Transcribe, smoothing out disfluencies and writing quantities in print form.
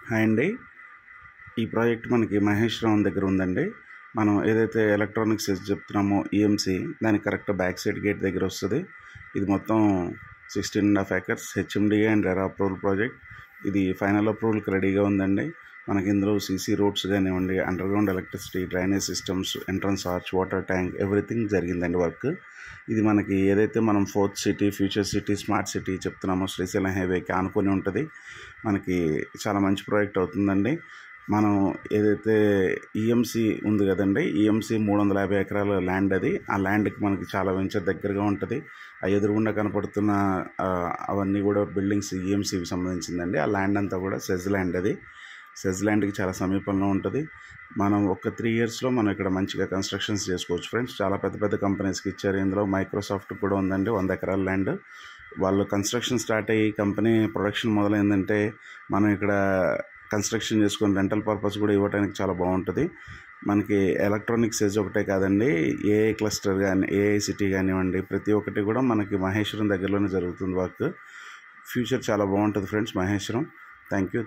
Hi అండి. ఈ project మనకి మహేశ్వరం దగ్గర ఉందండి. మనం ఏదైతే ఎలక్ట్రానిక్స్ చెప్తున్నామో ఈఎంసీ దానికి కరెక్ట్ బ్యాక్ సైడ్ గేట్ దగ్గర వస్తుంది. ఇది మొత్తం 16.5 acres HMDA and RERA approval project. ఇది ఫైనల్ అప్రూవల్కి రెడీగా ఉందండి. మనకి ఇందులో సీసీ రోడ్స్ కానివ్వండి, underground electricity, drainage systems, entrance arch, water tank, everything జరిగిందండి వర్క్. ఇది మనకి ఏదైతే మనం 4th city, future city, smart city చెప్తున్నామో శ్రీశైలం హైవేకి ఆనుకొని ఉంటుంది. మనకి చాలా మంచి ప్రాజెక్ట్ అవుతుందండి. మనం ఏదైతే ఈఎంసీ ఉంది కదండి, ఈఎంసీ 350 ఎకరాల ల్యాండ్ అది. ఆ ల్యాండ్కి మనకి చాలా వెంచర్ దగ్గరగా ఉంటుంది. ఆ ఎదురుగుండా కనపడుతున్న అవన్నీ కూడా బిల్డింగ్స్ ఈఎంసీకి సంబంధించిందండి. ఆ ల్యాండ్ అంతా కూడా సెజ్ ల్యాండ్ అది. సెజ్ ల్యాండ్కి చాలా సమీపంలో ఉంటుంది. మనం ఒక 3 yearsలో మనం ఇక్కడ మంచిగా కన్స్ట్రక్షన్స్ చేసుకోవచ్చు ఫ్రెండ్స్. చాలా పెద్ద పెద్ద కంపెనీస్కి ఇచ్చారు. ఇందులో మైక్రోసాఫ్ట్ కూడా ఉందండి, 100 ఎకరాల ల్యాండ్. వాళ్ళు కన్స్ట్రక్షన్ స్టార్ట్ అయ్యి కంపెనీ ప్రొడక్షన్ మొదలైందంటే మనం ఇక్కడ కన్స్ట్రక్షన్ చేసుకొని రెంటల్ పర్పస్ కూడా ఇవ్వడానికి చాలా బాగుంటుంది. మనకి ఎలక్ట్రానిక్స్ ఏజ్ ఒకటే కాదండి, ఏఐ క్లస్టర్ కానీ, ఏఐ సిటీ కానివ్వండి, ప్రతి ఒక్కటి కూడా మనకి మహేశ్వరం దగ్గరలోనే జరుగుతుంది వర్క్. ఫ్యూచర్ చాలా బాగుంటుంది ఫ్రెండ్స్ మహేశ్వరం. Thank you.